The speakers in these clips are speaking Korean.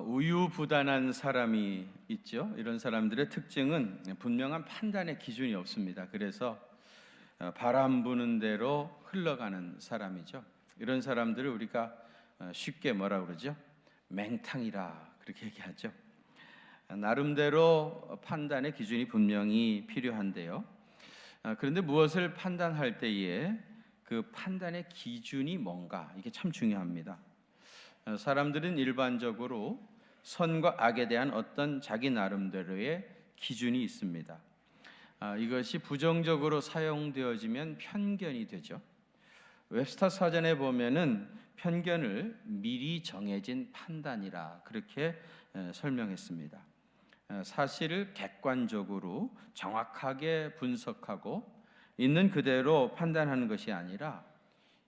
우유부단한 사람이 있죠. 이런 사람들의 특징은 분명한 판단의 기준이 없습니다. 그래서 바람 부는 대로 흘러가는 사람이죠. 이런 사람들을 우리가 쉽게 뭐라 그러죠? 맹탕이라 그렇게 얘기하죠. 나름대로 판단의 기준이 분명히 필요한데요. 그런데 무엇을 판단할 때에 그 판단의 기준이 뭔가, 이게 참 중요합니다. 사람들은 일반적으로 선과 악에 대한 어떤 자기 나름대로의 기준이 있습니다. 이것이 부정적으로 사용되어지면 편견이 되죠. 웹스터 사전에 보면은 편견을 미리 정해진 판단이라 그렇게 설명했습니다. 사실을 객관적으로 정확하게 분석하고 있는 그대로 판단하는 것이 아니라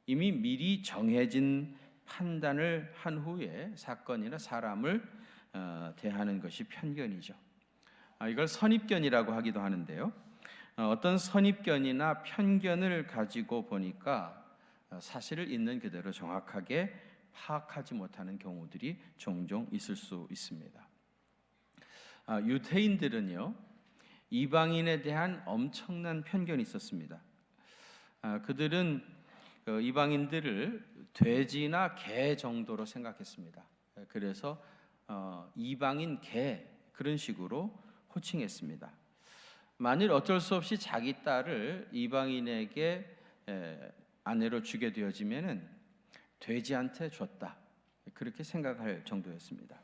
이미 미리 정해진 판단을 한 후에 사건이나 사람을 대하는 것이 편견이죠. 이걸 선입견이라고 하기도 하는데요. 어떤 선입견이나 편견을 가지고 보니까 사실을 있는 그대로 정확하게 파악하지 못하는 경우들이 종종 있을 수 있습니다. 유대인들은요, 이방인에 대한 엄청난 편견이 있었습니다. 그들은 이방인들을 돼지나 개 정도로 생각했습니다. 그래서 이방인 개 그런 식으로 호칭했습니다. 만일 어쩔 수 없이 자기 딸을 이방인에게 아내로 주게 되어지면은 돼지한테 줬다 그렇게 생각할 정도였습니다.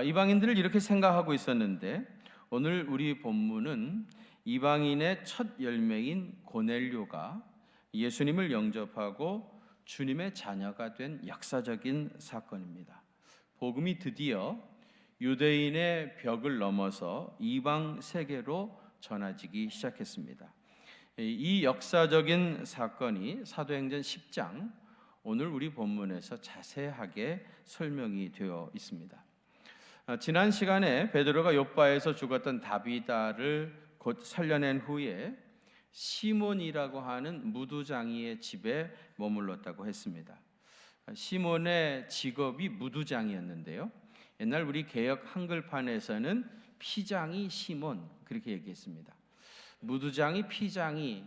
이방인들을 이렇게 생각하고 있었는데 오늘 우리 본문은 이방인의 첫 열매인 고넬료가 예수님을 영접하고 주님의 자녀가 된 역사적인 사건입니다. 복음이 드디어 유대인의 벽을 넘어서 이방 세계로 전해지기 시작했습니다. 이 역사적인 사건이 사도행전 10장 오늘 우리 본문에서 자세하게 설명이 되어 있습니다. 지난 시간에 베드로가 욥바에서 죽었던 다비다를 곧 살려낸 후에 시몬이라고 하는 무두장이의 집에 머물렀다고 했습니다. 시몬의 직업이 무두장이었는데요. 옛날 우리 개역 한글판에서는 피장이 시몬 그렇게 얘기했습니다. 무두장이 피장이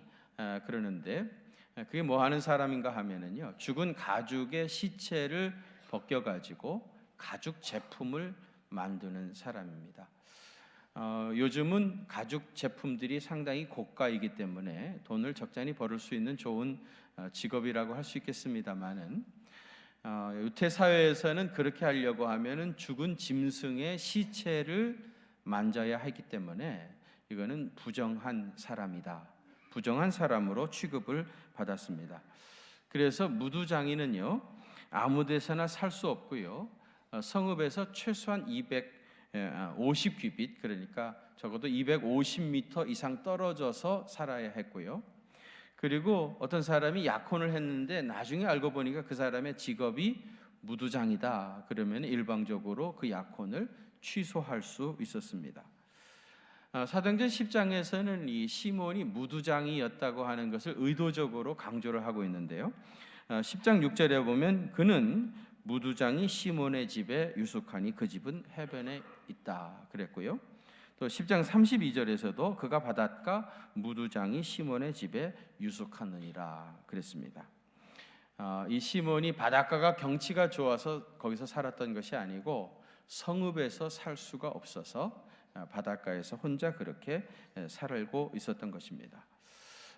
그러는데 그게 뭐 하는 사람인가 하면은요, 죽은 가죽의 시체를 벗겨 가지고 가죽 제품을 만드는 사람입니다. 요즘은 가죽 제품들이 상당히 고가이기 때문에 돈을 적잖이 벌을 수 있는 좋은 직업이라고 할 수 있겠습니다만은 유태 사회에서는 그렇게 하려고 하면은 죽은 짐승의 시체를 만져야 하기 때문에 이거는 부정한 사람이다, 부정한 사람으로 취급을 받았습니다. 그래서 무두장이는요, 아무데서나 살 수 없고요, 성읍에서 최소한 250규빗 그러니까 적어도 250m 이상 떨어져서 살아야 했고요. 그리고 어떤 사람이 약혼을 했는데 나중에 알고 보니까 그 사람의 직업이 무두장이다 그러면 일방적으로 그 약혼을 취소할 수 있었습니다. 사도행전 10장에서는 이 시몬이 무두장이었다고 하는 것을 의도적으로 강조를 하고 있는데요. 10장 6절에 보면 그는 무두장이 시몬의 집에 유숙하니 그 집은 해변에 있다 그랬고요. 또 10장 32절에서도 그가 바닷가 무두장이 시몬의 집에 유숙하느니라 그랬습니다. 이 시몬이 바닷가가 경치가 좋아서 거기서 살았던 것이 아니고 성읍에서 살 수가 없어서 바닷가에서 혼자 그렇게 살고 있었던 것입니다.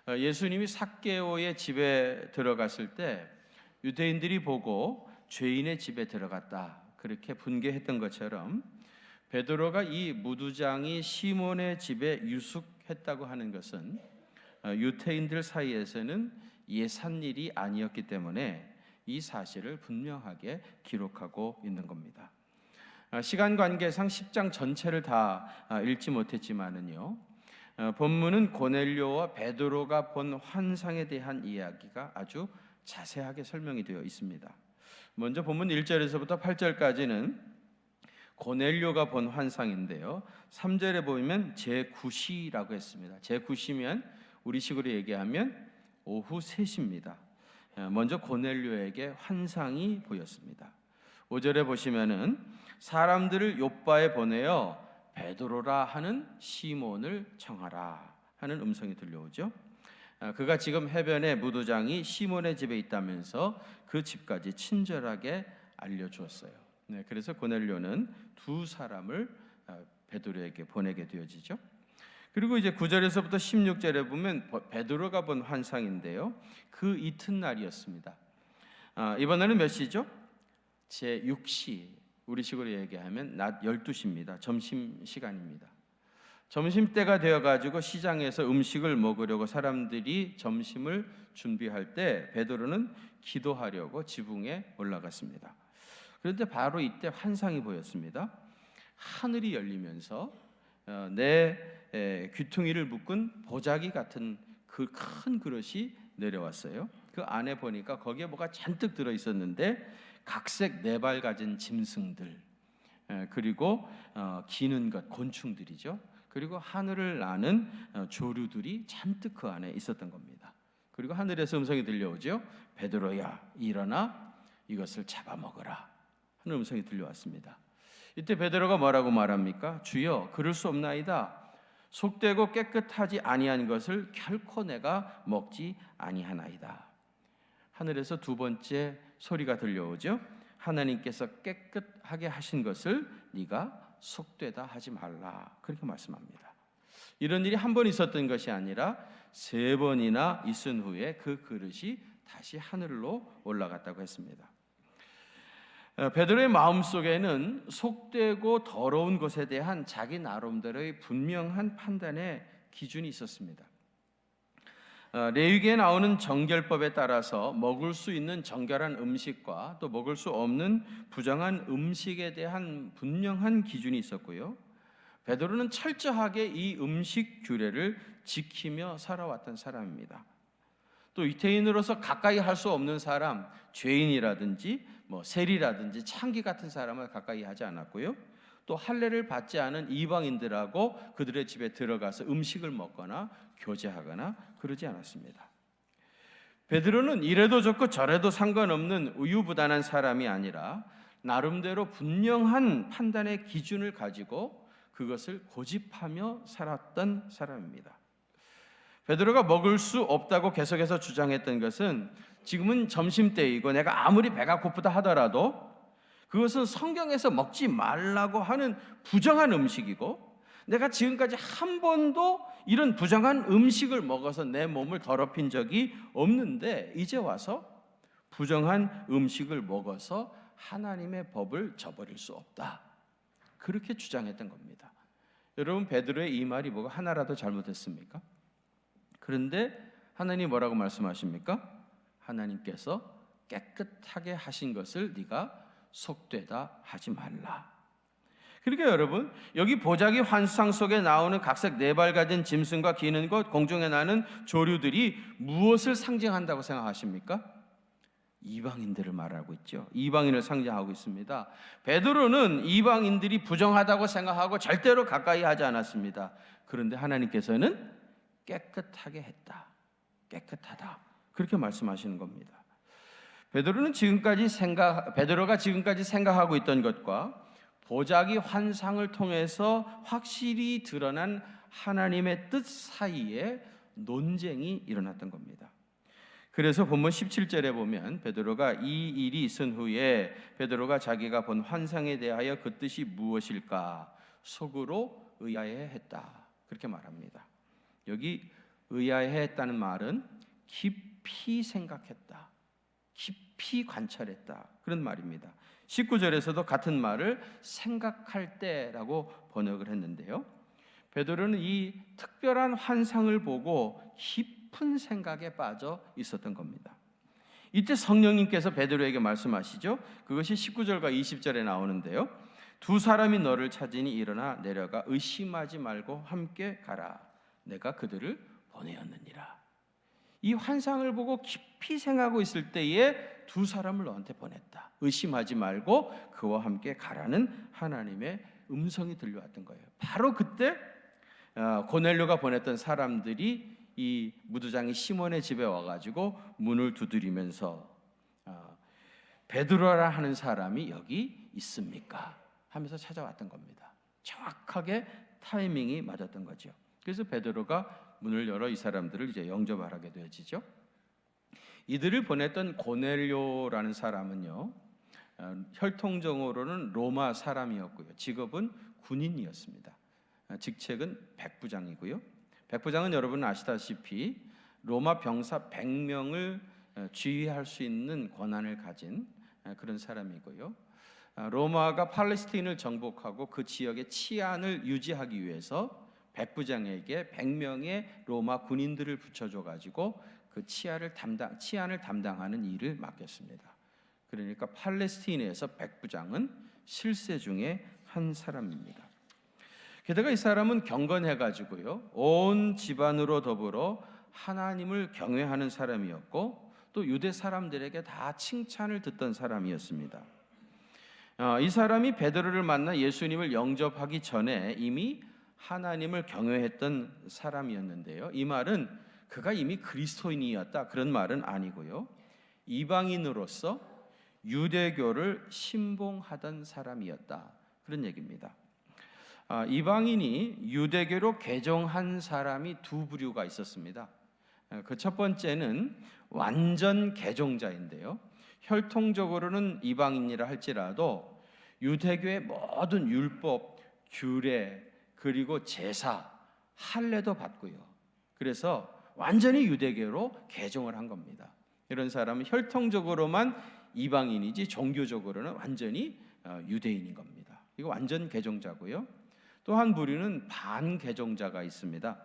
예수님이 삭개오의 집에 들어갔을 때 유대인들이 보고 죄인의 집에 들어갔다 그렇게 분개했던 것처럼 베드로가 이 무두장이 시몬의 집에 유숙했다고 하는 것은 유대인들 사이에서는 예산일이 아니었기 때문에 이 사실을 분명하게 기록하고 있는 겁니다. 시간 관계상 10장 전체를 다 읽지 못했지만은요, 본문은 고넬료와 베드로가 본 환상에 대한 이야기가 아주 자세하게 설명이 되어 있습니다. 먼저 본문 1절에서부터 8절까지는 고넬료가 본 환상인데요, 3절에 보면 제9시라고 했습니다. 제9시면 우리식으로 얘기하면 오후 3시입니다. 먼저 고넬료에게 환상이 보였습니다. 5절에 보시면은 사람들을 요바에 보내어 베드로라 하는 시몬을 청하라 하는 음성이 들려오죠. 그가 지금 해변에 무도장이 시몬의 집에 있다면서 그 집까지 친절하게 알려주었어요. 그래서 고넬료는 두 사람을 베드로에게 보내게 되어지죠. 그리고 이제 9절에서부터 16절에 보면 베드로가 본 환상인데요. 그 이튿날이었습니다. 이번에는 몇 시죠? 제6시, 우리식으로 얘기하면 낮 12시입니다. 점심시간입니다. 점심때가 되어가지고 시장에서 음식을 먹으려고 사람들이 점심을 준비할 때 베드로는 기도하려고 지붕에 올라갔습니다. 그런데 바로 이때 환상이 보였습니다. 하늘이 열리면서 내 귀퉁이를 묶은 보자기 같은 그 큰 그릇이 내려왔어요. 그 안에 보니까 거기에 뭐가 잔뜩 들어 있었는데 각색 4발 가진 짐승들, 그리고 기는 것, 곤충들이죠. 그리고 하늘을 나는 조류들이 잔뜩 그 안에 있었던 겁니다. 그리고 하늘에서 음성이 들려오죠. 베드로야, 일어나 이것을 잡아먹어라 하는 음성이 들려왔습니다. 이때 베드로가 뭐라고 말합니까? 주여, 그럴 수 없나이다. 속되고 깨끗하지 아니한 것을 결코 내가 먹지 아니하나이다. 하늘에서 두 번째 소리가 들려오죠. 하나님께서 깨끗하게 하신 것을 네가 속되다 하지 말라. 그렇게 말씀합니다. 이런 일이 한 번 있었던 것이 아니라 3번이나 있은 후에 그 그릇이 다시 하늘로 올라갔다고 했습니다. 베드로의 마음속에는 속되고 더러운 것에 대한 자기 나름대로의 분명한 판단의 기준이 있었습니다. 레위기에 나오는 정결법에 따라서 먹을 수 있는 정결한 음식과 또 먹을 수 없는 부정한 음식에 대한 분명한 기준이 있었고요. 베드로는 철저하게 이 음식 규례를 지키며 살아왔던 사람입니다. 또 유대인으로서 가까이 할 수 없는 사람, 죄인이라든지 세리라든지 창기 같은 사람을 가까이 하지 않았고요. 또 할례를 받지 않은 이방인들하고 그들의 집에 들어가서 음식을 먹거나 교제하거나 그러지 않았습니다. 베드로는 이래도 좋고 저래도 상관없는 우유부단한 사람이 아니라 나름대로 분명한 판단의 기준을 가지고 그것을 고집하며 살았던 사람입니다. 베드로가 먹을 수 없다고 계속해서 주장했던 것은 지금은 점심때이고 내가 아무리 배가 고프다 하더라도 그것은 성경에서 먹지 말라고 하는 부정한 음식이고 내가 지금까지 한 번도 이런 부정한 음식을 먹어서 내 몸을 더럽힌 적이 없는데 이제 와서 부정한 음식을 먹어서 하나님의 법을 저버릴 수 없다. 그렇게 주장했던 겁니다. 여러분, 베드로의 이 말이 뭐가 하나라도 잘못했습니까? 그런데 하나님이 뭐라고 말씀하십니까? 하나님께서 깨끗하게 하신 것을 네가 속되다 하지 말라. 그러니까 여러분, 여기 보자기 환상 속에 나오는 각색 4발 가진 짐승과 기는 것, 공중에 나는 조류들이 무엇을 상징한다고 생각하십니까? 이방인들을 말하고 있죠. 이방인을 상징하고 있습니다. 베드로는 이방인들이 부정하다고 생각하고 절대로 가까이 하지 않았습니다. 그런데 하나님께서는 깨끗하게 했다. 깨끗하다. 그렇게 말씀하시는 겁니다. 베드로가 지금까지 생각하고 있던 것과 보자기 환상을 통해서 확실히 드러난 하나님의 뜻 사이에 논쟁이 일어났던 겁니다. 그래서 본문 17절에 보면 베드로가 이 일이 있은 후에 베드로가 자기가 본 환상에 대하여 그 뜻이 무엇일까 속으로 의아해했다. 그렇게 말합니다. 여기 의아해했다는 말은 깊이 생각했다. 깊이 관찰했다. 그런 말입니다. 19절에서도 같은 말을 생각할 때라고 번역을 했는데요. 베드로는 이 특별한 환상을 보고 깊은 생각에 빠져 있었던 겁니다. 이때 성령님께서 베드로에게 말씀하시죠. 그것이 19절과 20절에 나오는데요. 두 사람이 너를 찾으니 일어나 내려가 의심하지 말고 함께 가라. 내가 그들을 보내었느니라. 이 환상을 보고 깊이 생각하고 있을 때에 두 사람을 너한테 보냈다. 의심하지 말고 그와 함께 가라는 하나님의 음성이 들려왔던 거예요. 바로 그때 고넬료가 보냈던 사람들이 이 무두장이 시몬의 집에 와가지고 문을 두드리면서 베드로라 하는 사람이 여기 있습니까? 하면서 찾아왔던 겁니다. 정확하게 타이밍이 맞았던 거죠. 그래서 베드로가 문을 열어 이 사람들을 이제 영접하게 되어지죠. 이들을 보냈던 고넬료라는 사람은요, 혈통적으로는 로마 사람이었고요, 직업은 군인이었습니다. 직책은 백부장이고요. 백부장은 여러분 아시다시피 로마 병사 100명을 지휘할 수 있는 권한을 가진 그런 사람이고요. 로마가 팔레스타인을 정복하고 그 지역의 치안을 유지하기 위해서 백부장에게 100명의 로마 군인들을 붙여줘 가지고 그 치안을 담당하는 일을 맡겼습니다. 그러니까 팔레스타인에서 백부장은 실세 중에 한 사람입니다. 게다가 이 사람은 경건해 가지고요, 온 집안으로 더불어 하나님을 경외하는 사람이었고 또 유대 사람들에게 다 칭찬을 듣던 사람이었습니다. 이 사람이 베드로를 만나 예수님을 영접하기 전에 이미 하나님을 경외했던 사람이었는데요, 이 말은 그가 이미 그리스도인이었다 그런 말은 아니고요, 이방인으로서 유대교를 신봉하던 사람이었다 그런 얘기입니다. 이방인이 유대교로 개종한 사람이 두 부류가 있었습니다. 그 첫 번째는 완전 개종자인데요, 혈통적으로는 이방인이라 할지라도 유대교의 모든 율법, 규례, 그리고 제사, 할례도 받고요, 그래서 완전히 유대교로 개종을 한 겁니다. 이런 사람은 혈통적으로만 이방인이지 종교적으로는 완전히 유대인인 겁니다. 이거 완전 개종자고요. 또 한 부류는 반개종자가 있습니다.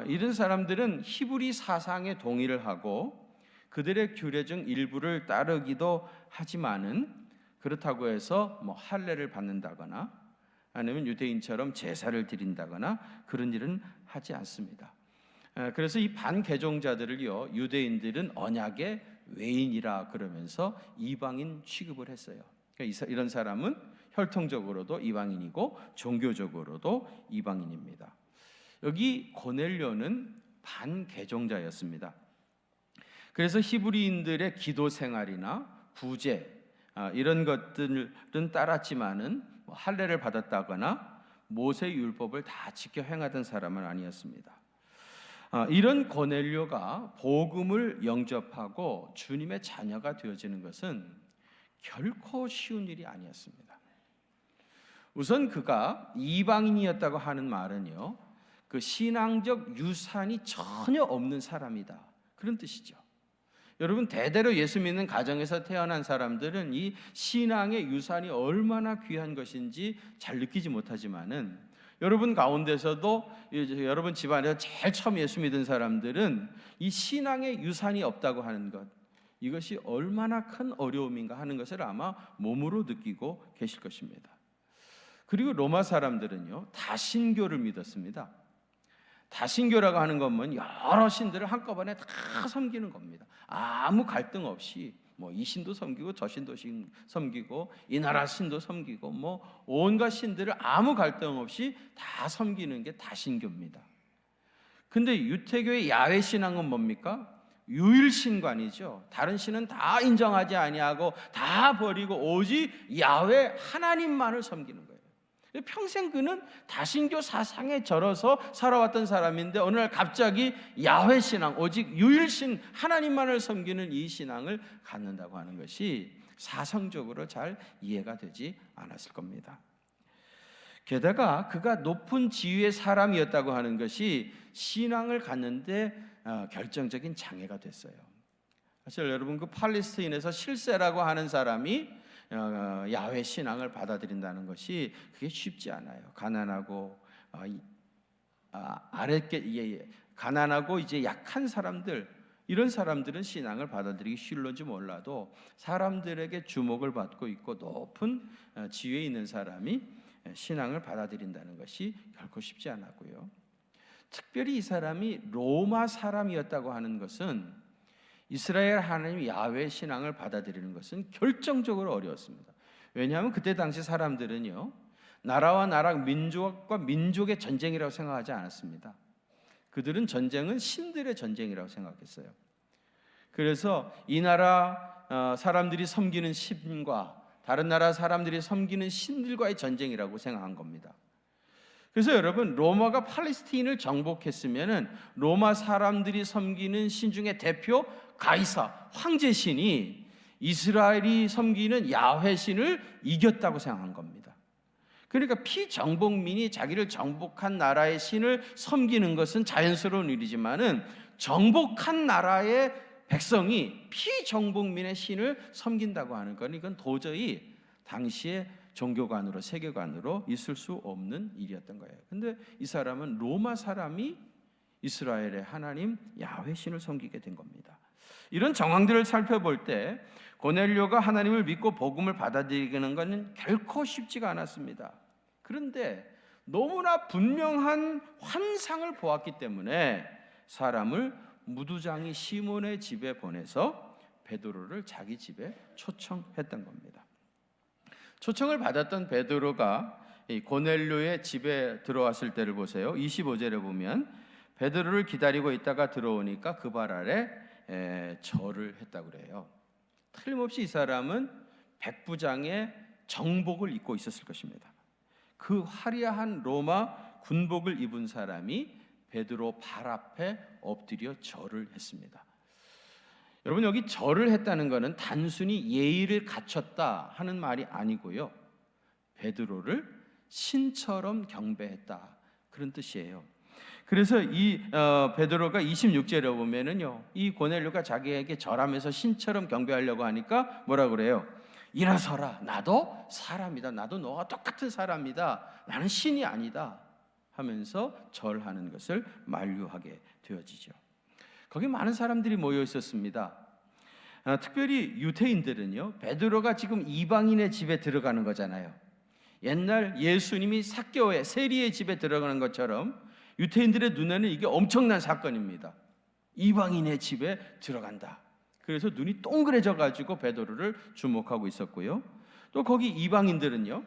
이런 사람들은 히브리 사상에 동의를 하고 그들의 규례 중 일부를 따르기도 하지만은 그렇다고 해서 뭐 할례를 받는다거나 아니면 유대인처럼 제사를 드린다거나 그런 일은 하지 않습니다. 그래서 이 반개종자들을요, 유대인들은 언약의 외인이라 그러면서 이방인 취급을 했어요. 그러니까 이런 사람은 혈통적으로도 이방인이고 종교적으로도 이방인입니다. 여기 고넬료는 반개종자였습니다. 그래서 히브리인들의 기도 생활이나 구제 이런 것들은 따랐지만은 할례를 받았다거나 모세 율법을 다 지켜 행하던 사람은 아니었습니다. 이런 고넬료가 복음을 영접하고 주님의 자녀가 되어지는 것은 결코 쉬운 일이 아니었습니다. 우선 그가 이방인이었다고 하는 말은요, 그 신앙적 유산이 전혀 없는 사람이다 그런 뜻이죠. 여러분, 대대로 예수 믿는 가정에서 태어난 사람들은 이 신앙의 유산이 얼마나 귀한 것인지 잘 느끼지 못하지만은 여러분 가운데서도 여러분 집안에서 제일 처음 예수 믿은 사람들은 이 신앙의 유산이 없다고 하는 것, 이것이 얼마나 큰 어려움인가 하는 것을 아마 몸으로 느끼고 계실 것입니다. 그리고 로마 사람들은요, 다신교를 믿었습니다. 다신교라고 하는 것은 여러 신들을 한꺼번에 다 섬기는 겁니다. 아무 갈등 없이 뭐 이 신도 섬기고 저 신도 섬기고 이 나라 신도 섬기고 뭐 온갖 신들을 아무 갈등 없이 다 섬기는 게 다신교입니다. 근데 유태교의 야훼 신앙은 뭡니까? 유일신관이죠. 다른 신은 다 인정하지 아니하고 다 버리고 오직 야훼 하나님만을 섬기는 거예요. 평생 그는 다신교 사상에 절어서 살아왔던 사람인데 어느 날 갑자기 야훼 신앙, 오직 유일신 하나님만을 섬기는 이 신앙을 갖는다고 하는 것이 사상적으로 잘 이해가 되지 않았을 겁니다. 게다가 그가 높은 지위의 사람이었다고 하는 것이 신앙을 갖는데 결정적인 장애가 됐어요. 사실 여러분, 그 팔레스타인에서 실세라고 하는 사람이 야훼 신앙을 받아들인다는 것이 그게 쉽지 않아요. 가난하고 가난하고 이제 약한 사람들, 이런 사람들은 신앙을 받아들이기 쉬울런지 몰라도 사람들에게 주목을 받고 있고 높은 지위에 있는 사람이 신앙을 받아들인다는 것이 결코 쉽지 않았고요. 특별히 이 사람이 로마 사람이었다고 하는 것은 이스라엘 하나님 야훼 신앙을 받아들이는 것은 결정적으로 어려웠습니다. 왜냐하면 그때 당시 사람들은요, 나라와 나라, 민족과 민족의 전쟁이라고 생각하지 않았습니다. 그들은 전쟁은 신들의 전쟁이라고 생각했어요. 그래서 이 나라 사람들이 섬기는 신과 다른 나라 사람들이 섬기는 신들과의 전쟁이라고 생각한 겁니다. 그래서 여러분, 로마가 팔레스타인을 정복했으면은 로마 사람들이 섬기는 신 중에 대표 가이사 황제 신이 이스라엘이 섬기는 야훼 신을 이겼다고 생각한 겁니다. 그러니까 피정복민이 자기를 정복한 나라의 신을 섬기는 것은 자연스러운 일이지만은 정복한 나라의 백성이 피정복민의 신을 섬긴다고 하는 건 이건 도저히 당시에 종교관으로 세계관으로 있을 수 없는 일이었던 거예요. 근데 이 사람은 로마 사람이 이스라엘의 하나님 야훼 신을 섬기게 된 겁니다. 이런 정황들을 살펴볼 때 고넬료가 하나님을 믿고 복음을 받아들이는 것은 결코 쉽지가 않았습니다. 그런데 너무나 분명한 환상을 보았기 때문에 사람을 무두장이 시몬의 집에 보내서 베드로를 자기 집에 초청했던 겁니다. 초청을 받았던 베드로가 고넬료의 집에 들어왔을 때를 보세요. 25절에 보면 베드로를 기다리고 있다가 들어오니까 그 발 아래 절을 했다고 그래요. 틀림없이 이 사람은 백부장의 정복을 입고 있었을 것입니다. 그 화려한 로마 군복을 입은 사람이 베드로 발 앞에 엎드려 절을 했습니다. 여러분, 여기 절을 했다는 것은 단순히 예의를 갖췄다 하는 말이 아니고요, 베드로를 신처럼 경배했다 그런 뜻이에요. 그래서 이 베드로가 26절에 보면은요, 이 고넬료가 자기에게 절하면서 신처럼 경배하려고 하니까 뭐라 그래요? 일어서라, 나도 사람이다, 나도 너와 똑같은 사람이다, 나는 신이 아니다 하면서 절하는 것을 만류하게 되어지죠. 거기 많은 사람들이 모여 있었습니다. 특별히 유대인들은요, 베드로가 지금 이방인의 집에 들어가는 거잖아요. 옛날 예수님이 삭개오의 세리의 집에 들어가는 것처럼 유대인들의 눈에는 이게 엄청난 사건입니다. 이방인의 집에 들어간다. 그래서 눈이 동그래져 가지고 베드로를 주목하고 있었고요. 또 거기 이방인들은요,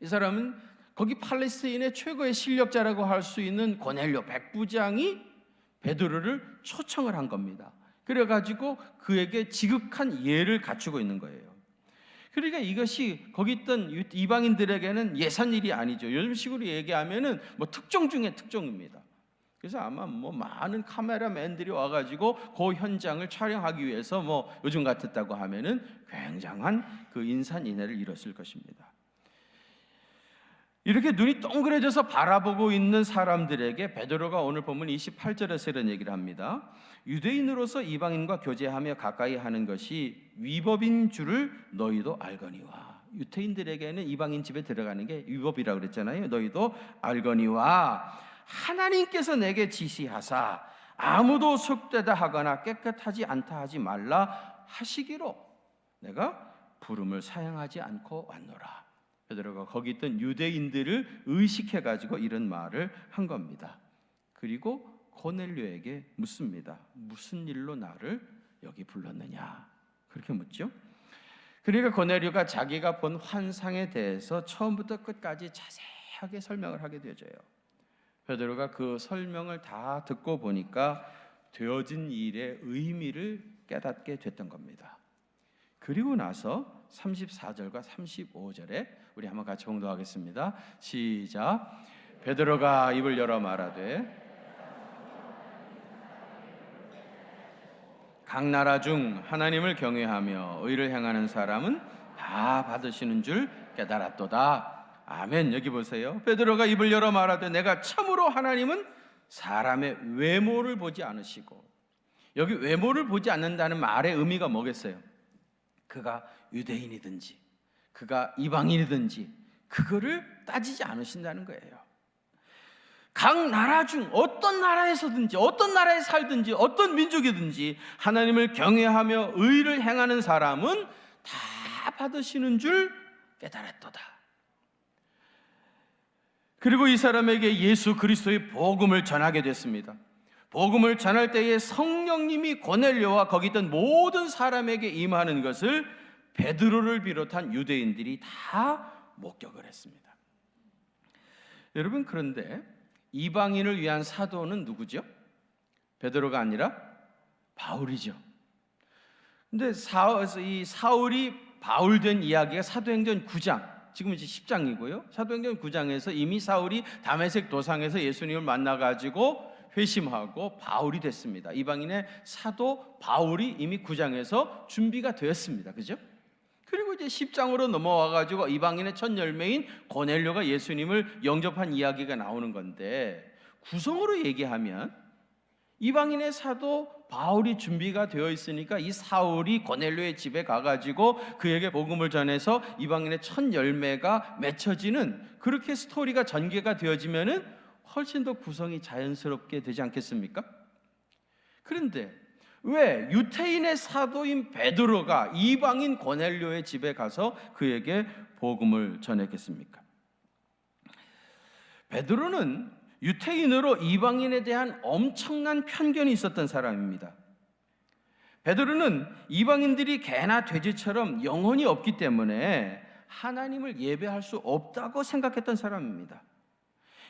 이 사람은 거기 팔레스타인의 최고의 실력자라고 할 수 있는 고넬료 백부장이 베드로를 초청을 한 겁니다. 그래가지고 그에게 지극한 예를 갖추고 있는 거예요. 그러니까 이것이 거기 있던 이방인들에게는 예산 일이 아니죠. 요즘식으로 얘기하면은 뭐 특종 중에 특종입니다. 그래서 아마 뭐 많은 카메라맨들이 와가지고 그 현장을 촬영하기 위해서 뭐 요즘 같았다고 하면은 굉장한 그 인산인해를 이뤘을 것입니다. 이렇게 눈이 동그래져서 바라보고 있는 사람들에게 베드로가 오늘 본문 28절에서 이런 얘기를 합니다. 유대인으로서 이방인과 교제하며 가까이 하는 것이 위법인 줄을 너희도 알거니와. 유대인들에게는 이방인 집에 들어가는 게 위법이라고 그랬잖아요. 너희도 알거니와 하나님께서 내게 지시하사 아무도 속되다 하거나 깨끗하지 않다 하지 말라 하시기로 내가 부름을 사양하지 않고 왔노라. 베드로가 거기 있던 유대인들을 의식해 가지고 이런 말을 한 겁니다. 그리고 고넬료에게 묻습니다. 무슨 일로 나를 여기 불렀느냐? 그렇게 묻죠. 그러니까 고넬료가 자기가 본 환상에 대해서 처음부터 끝까지 자세하게 설명을 하게 되어져요. 베드로가 그 설명을 다 듣고 보니까 되어진 일의 의미를 깨닫게 됐던 겁니다. 그리고 나서 34절과 35절에 우리 한번 같이 봉독하겠습니다. 시작. 베드로가 입을 열어 말하되 각 나라 중 하나님을 경외하며 의를 행하는 사람은 다 받으시는 줄 깨달았도다. 아멘. 여기 보세요. 베드로가 입을 열어 말하되 내가 참으로 하나님은 사람의 외모를 보지 않으시고, 여기 외모를 보지 않는다는 말의 의미가 뭐겠어요? 그가 유대인이든지 그가 이방인이든지 그거를 따지지 않으신다는 거예요. 각 나라 중 어떤 나라에서든지 어떤 나라에 살든지 어떤 민족이든지 하나님을 경외하며 의를 행하는 사람은 다 받으시는 줄 깨달았도다. 그리고 이 사람에게 예수 그리스도의 복음을 전하게 됐습니다. 복음을 전할 때에 성령님이 고넬료와 거기 있던 모든 사람에게 임하는 것을 베드로를 비롯한 유대인들이 다 목격을 했습니다. 여러분, 그런데 이방인을 위한 사도는 누구죠? 베드로가 아니라 바울이죠. 근데 이 사울이 바울 된 이야기가 사도행전 9장, 지금 이제 10장이고요. 사도행전 9장에서 이미 사울이 다메섹 도상에서 예수님을 만나가지고 회심하고 바울이 됐습니다. 이방인의 사도 바울이 이미 9장에서 준비가 되었습니다. 그죠? 그리고 이제 10장으로 넘어와가지고 이방인의 첫 열매인 고넬료가 예수님을 영접한 이야기가 나오는 건데, 구성으로 얘기하면 이방인의 사도 바울이 준비가 되어 있으니까 이 사울이 고넬료의 집에 가가지고 그에게 복음을 전해서 이방인의 첫 열매가 맺혀지는, 그렇게 스토리가 전개가 되어지면은 훨씬 더 구성이 자연스럽게 되지 않겠습니까? 그런데 왜 유태인의 사도인 베드로가 이방인 고넬료의 집에 가서 그에게 복음을 전했겠습니까? 베드로는 유태인으로 이방인에 대한 엄청난 편견이 있었던 사람입니다. 베드로는 이방인들이 개나 돼지처럼 영혼이 없기 때문에 하나님을 예배할 수 없다고 생각했던 사람입니다.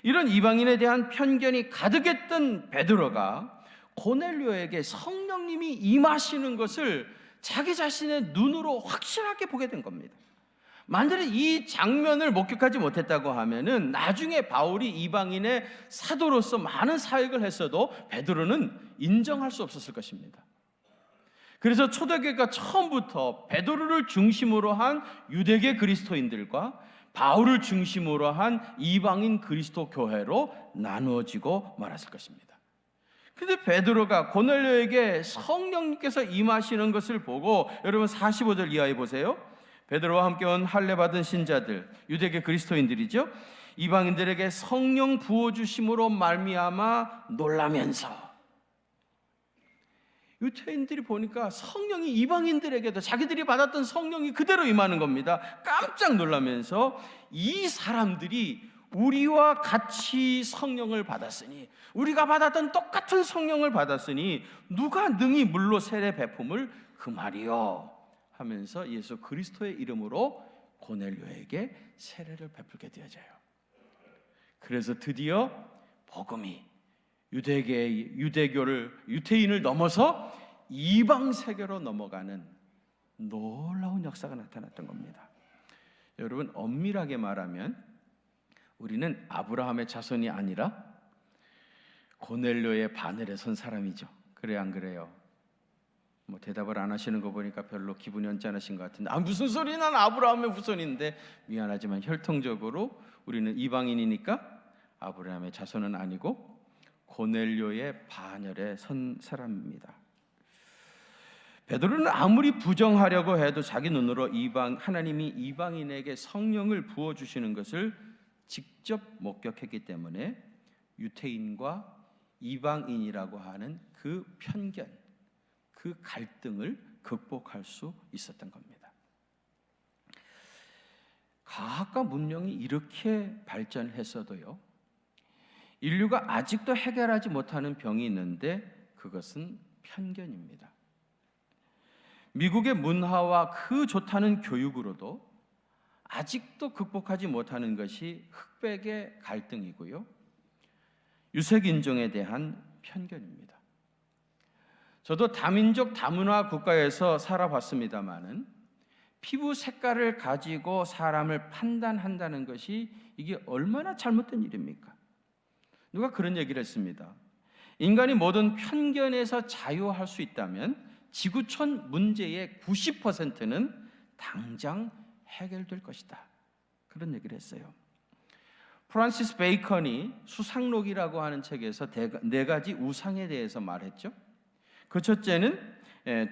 이런 이방인에 대한 편견이 가득했던 베드로가 고넬료에게 성령님이 임하시는 것을 자기 자신의 눈으로 확실하게 보게 된 겁니다. 만약에 이 장면을 목격하지 못했다고 하면은 나중에 바울이 이방인의 사도로서 많은 사역을 했어도 베드로는 인정할 수 없었을 것입니다. 그래서 초대교회가 처음부터 베드로를 중심으로 한 유대계 그리스도인들과 바울을 중심으로 한 이방인 그리스도 교회로 나누어지고 말았을 것입니다. 근데 베드로가 고넬료에게 성령님께서 임하시는 것을 보고, 여러분 45절 이하에 보세요. 베드로와 함께 온 할례 받은 신자들, 유대계 그리스도인들이죠. 이방인들에게 성령 부어주심으로 말미암아 놀라면서, 유태인들이 보니까 성령이 이방인들에게도 자기들이 받았던 성령이 그대로 임하는 겁니다. 깜짝 놀라면서 이 사람들이 우리와 같이 성령을 받았으니, 우리가 받았던 똑같은 성령을 받았으니 누가 능히 물로 세례 베품을 그 말이요 하면서 예수 그리스도의 이름으로 고넬료에게 세례를 베풀게 되어져요. 그래서 드디어 복음이 유대인을 넘어서 이방 세계로 넘어가는 놀라운 역사가 나타났던 겁니다. 여러분, 엄밀하게 말하면 우리는 아브라함의 자손이 아니라 고넬료의 바늘에 선 사람이죠. 그래요, 안 그래요? 뭐 대답을 안 하시는 거 보니까 별로 기분이 언짢으신 것 같은데, 무슨 소리, 난 아브라함의 후손인데. 미안하지만 혈통적으로 우리는 이방인이니까 아브라함의 자손은 아니고 고넬료의 반열에 선 사람입니다. 베드로는 아무리 부정하려고 해도 자기 눈으로 하나님이 이방인에게 성령을 부어주시는 것을 직접 목격했기 때문에 유태인과 이방인이라고 하는 그 편견, 그 갈등을 극복할 수 있었던 겁니다. 과학과 문명이 이렇게 발전했어도요, 인류가 아직도 해결하지 못하는 병이 있는데 그것은 편견입니다. 미국의 문화와 그 좋다는 교육으로도 아직도 극복하지 못하는 것이 흑백의 갈등이고요, 유색인종에 대한 편견입니다. 저도 다민족 다문화 국가에서 살아봤습니다마는 피부 색깔을 가지고 사람을 판단한다는 것이 이게 얼마나 잘못된 일입니까? 누가 그런 얘기를 했습니다. 인간이 모든 편견에서 자유할 수 있다면 지구촌 문제의 90%는 당장 해결될 것이다. 그런 얘기를 했어요. 프란시스 베이컨이 수상록이라고 하는 책에서 네 가지 우상에 대해서 말했죠. 그 첫째는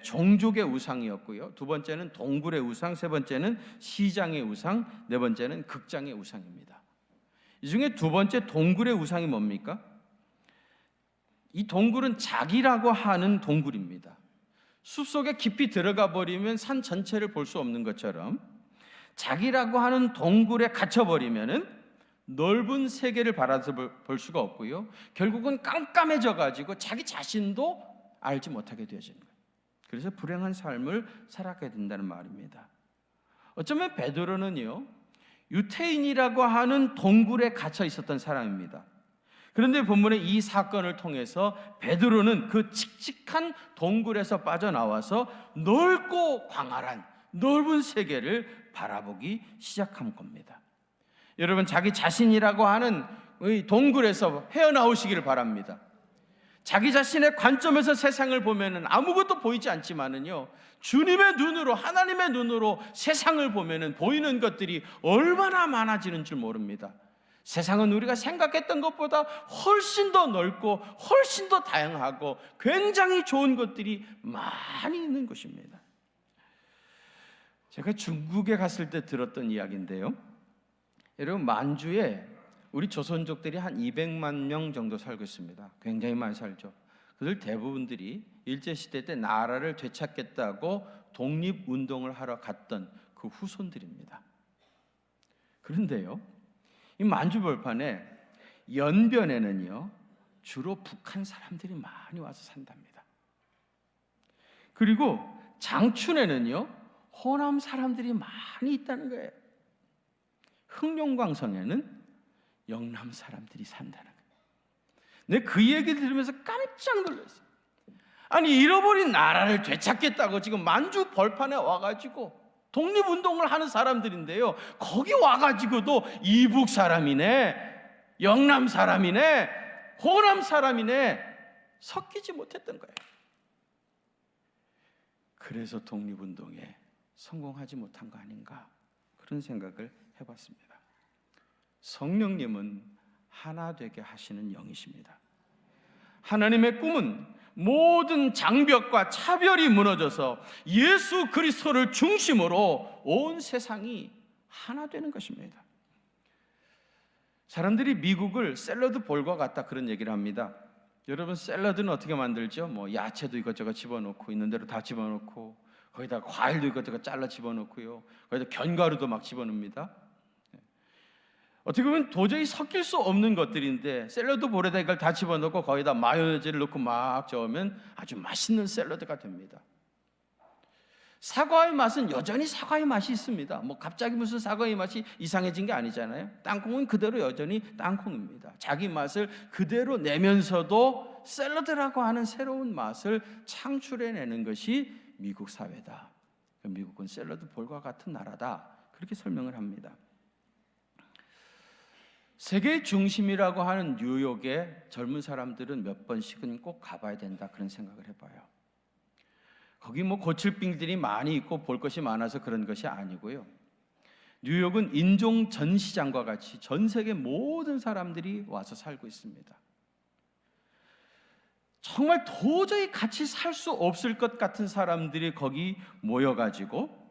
종족의 우상이었고요, 두 번째는 동굴의 우상, 세 번째는 시장의 우상, 네 번째는 극장의 우상입니다. 이 중에 두 번째 동굴의 우상이 뭡니까? 이 동굴은 자기라고 하는 동굴입니다. 숲속에 깊이 들어가 버리면 산 전체를 볼 수 없는 것처럼 자기라고 하는 동굴에 갇혀버리면은 넓은 세계를 바라볼 수가 없고요, 결국은 깜깜해져 가지고 자기 자신도 알지 못하게 되어지는 거예요. 그래서 불행한 삶을 살아가게 된다는 말입니다. 어쩌면 베드로는요, 유태인이라고 하는 동굴에 갇혀 있었던 사람입니다. 그런데 본문에 이 사건을 통해서 베드로는 그 칙칙한 동굴에서 빠져나와서 넓고 광활한 넓은 세계를 바라보기 시작한 겁니다. 여러분, 자기 자신이라고 하는 이 동굴에서 헤어나오시기를 바랍니다. 자기 자신의 관점에서 세상을 보면은 아무것도 보이지 않지만은요, 주님의 눈으로, 하나님의 눈으로 세상을 보면은 보이는 것들이 얼마나 많아지는 줄 모릅니다. 세상은 우리가 생각했던 것보다 훨씬 더 넓고 훨씬 더 다양하고 굉장히 좋은 것들이 많이 있는 것입니다. 제가 중국에 갔을 때 들었던 이야기인데요, 여러분, 만주에 우리 조선족들이 한 200만 명 정도 살고 있습니다. 굉장히 많이 살죠. 그들 대부분들이 일제시대 때 나라를 되찾겠다고 독립운동을 하러 갔던 그 후손들입니다. 그런데요, 이 만주 벌판에 연변에는요, 주로 북한 사람들이 많이 와서 산답니다. 그리고 장춘에는요, 호남 사람들이 많이 있다는 거예요. 흑룡광성에는 영남 사람들이 산다는 거예요. 내가 그 얘기 들으면서 깜짝 놀랐어요. 아니, 잃어버린 나라를 되찾겠다고 지금 만주 벌판에 와가지고 독립운동을 하는 사람들인데요, 거기 와가지고도 이북 사람이네, 영남 사람이네, 호남 사람이네 섞이지 못했던 거예요. 그래서 독립운동에 성공하지 못한 거 아닌가, 그런 생각을 해봤습니다. 성령님은 하나 되게 하시는 영이십니다. 하나님의 꿈은 모든 장벽과 차별이 무너져서 예수 그리스도를 중심으로 온 세상이 하나 되는 것입니다. 사람들이 미국을 샐러드 볼과 같다, 그런 얘기를 합니다. 여러분, 샐러드는 어떻게 만들죠? 뭐 야채도 이것저것 집어넣고, 있는 대로 다 집어넣고, 거기다 과일도 이것저것 잘라 집어넣고요, 거기다 견과류도 막 집어넣습니다. 어떻게 보면 도저히 섞일 수 없는 것들인데 샐러드 볼에다 이걸 다 집어넣고 거기다 마요네즈를 넣고 막 저으면 아주 맛있는 샐러드가 됩니다. 사과의 맛은 여전히 사과의 맛이 있습니다. 뭐 갑자기 무슨 사과의 맛이 이상해진 게 아니잖아요. 땅콩은 그대로 여전히 땅콩입니다. 자기 맛을 그대로 내면서도 샐러드라고 하는 새로운 맛을 창출해내는 것이 미국 사회다. 미국은 샐러드 볼과 같은 나라다, 그렇게 설명을 합니다. 세계 중심이라고 하는 뉴욕에 젊은 사람들은 몇 번씩은 꼭 가봐야 된다, 그런 생각을 해봐요. 거기 뭐 고칠 빙들이 많이 있고 볼 것이 많아서 그런 것이 아니고요, 뉴욕은 인종 전시장과 같이 전 세계 모든 사람들이 와서 살고 있습니다. 정말 도저히 같이 살 수 없을 것 같은 사람들이 거기 모여가지고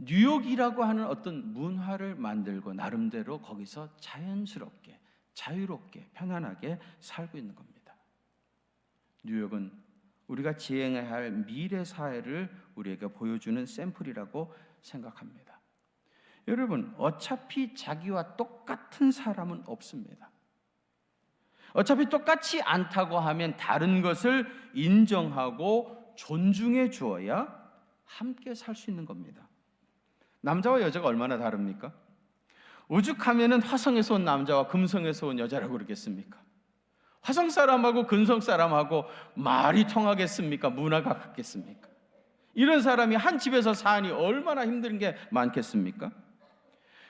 뉴욕이라고 하는 어떤 문화를 만들고 나름대로 거기서 자연스럽게, 자유롭게, 편안하게 살고 있는 겁니다. 뉴욕은 우리가 지향해야 할 미래 사회를 우리에게 보여주는 샘플이라고 생각합니다. 여러분, 어차피 자기와 똑같은 사람은 없습니다. 어차피 똑같지 않다고 하면 다른 것을 인정하고 존중해 주어야 함께 살 수 있는 겁니다. 남자와 여자가 얼마나 다릅니까? 오죽하면은 화성에서 온 남자와 금성에서 온 여자라고 그러겠습니까? 화성 사람하고 금성 사람하고 말이 통하겠습니까? 문화가 같겠습니까? 이런 사람이 한 집에서 사니 얼마나 힘든 게 많겠습니까?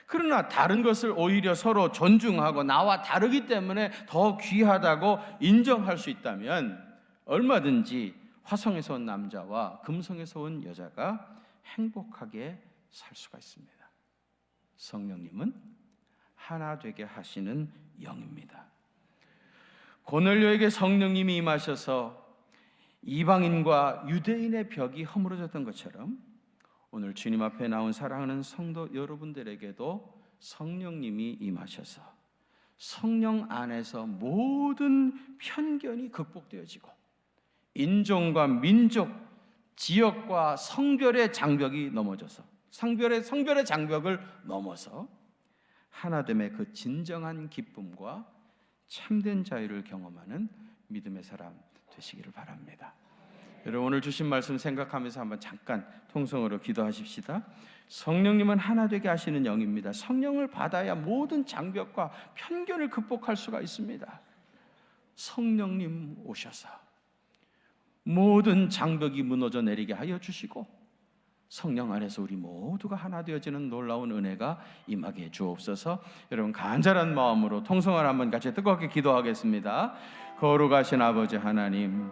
그러나 다른 것을 오히려 서로 존중하고 나와 다르기 때문에 더 귀하다고 인정할 수 있다면 얼마든지 화성에서 온 남자와 금성에서 온 여자가 행복하게 살 수가 있습니다. 성령님은 하나 되게 하시는 영입니다. 고넬료에게 성령님이 임하셔서 이방인과 유대인의 벽이 허물어졌던 것처럼 오늘 주님 앞에 나온 사랑하는 성도 여러분들에게도 성령님이 임하셔서 성령 안에서 모든 편견이 극복되어지고 인종과 민족, 지역과 성별의 장벽이 넘어져서 성별의 장벽을 넘어서 하나됨의 그 진정한 기쁨과 참된 자유를 경험하는 믿음의 사람 되시기를 바랍니다. 여러분, 오늘 주신 말씀 생각하면서 한번 잠깐 통성으로 기도하십시다. 성령님은 하나 되게 하시는 영입니다. 성령을 받아야 모든 장벽과 편견을 극복할 수가 있습니다. 성령님 오셔서 모든 장벽이 무너져 내리게 하여 주시고 성령 안에서 우리 모두가 하나 되어지는 놀라운 은혜가 임하게 해 주옵소서. 여러분 간절한 마음으로 통성을 한번 같이 뜨겁게 기도하겠습니다. 거룩하신 아버지 하나님,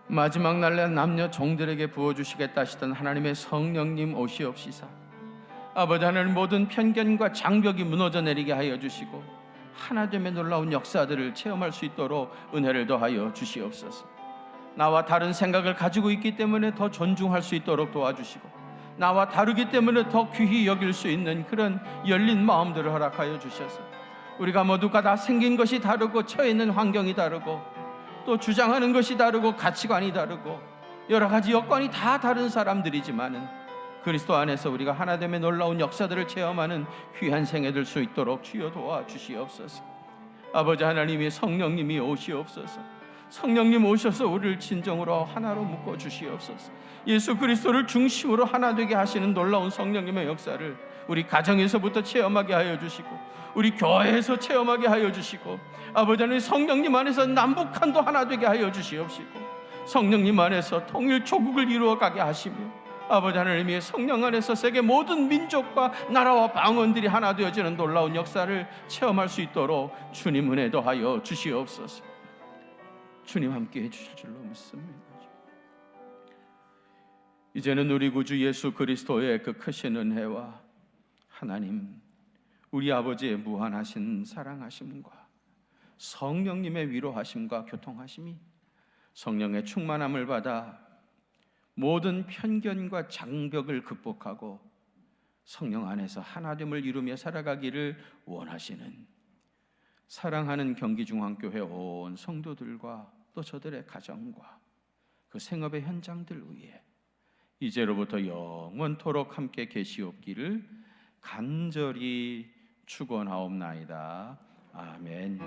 마지막 날에 남녀 종들에게 부어주시겠다 하시던 하나님의 성령님 오시옵시사 아버지 하나님, 모든 편견과 장벽이 무너져 내리게 하여 주시고 하나됨의 놀라운 역사들을 체험할 수 있도록 은혜를 더하여 주시옵소서. 나와 다른 생각을 가지고 있기 때문에 더 존중할 수 있도록 도와주시고 나와 다르기 때문에 더 귀히 여길 수 있는 그런 열린 마음들을 허락하여 주셔서 우리가 모두가 다 생긴 것이 다르고 처해 있는 환경이 다르고 또 주장하는 것이 다르고 가치관이 다르고 여러 가지 여건이 다 다른 사람들이지만은 그리스도 안에서 우리가 하나됨의 놀라운 역사들을 체험하는 귀한 생애 될 수 있도록 주여 도와주시옵소서. 아버지 하나님이 성령님이 오시옵소서. 성령님 오셔서 우리를 진정으로 하나로 묶어 주시옵소서. 예수 그리스도를 중심으로 하나 되게 하시는 놀라운 성령님의 역사를 우리 가정에서부터 체험하게 하여 주시고 우리 교회에서 체험하게 하여 주시고 아버지 하나님, 성령님 안에서 남북한도 하나 되게 하여 주시옵시고 성령님 안에서 통일 조국을 이루어가게 하시며 아버지 하나님의 성령 안에서 세계 모든 민족과 나라와 방언들이 하나 되어지는 놀라운 역사를 체험할 수 있도록 주님 은혜 더하여 주시옵소서. 주님 함께 해주실 줄로 믿습니다. 이제는 우리 구주 예수 그리스도의 그 크신 은혜와 하나님 우리 아버지의 무한하신 사랑하심과 성령님의 위로하심과 교통하심이 성령의 충만함을 받아 모든 편견과 장벽을 극복하고 성령 안에서 하나됨을 이루며 살아가기를 원하시는 사랑하는 경기중앙교회 온 성도들과 또 저들의 가정과 그 생업의 현장들 위에 이제로부터 영원토록 함께 계시옵기를 간절히 축원하옵나이다. 아멘.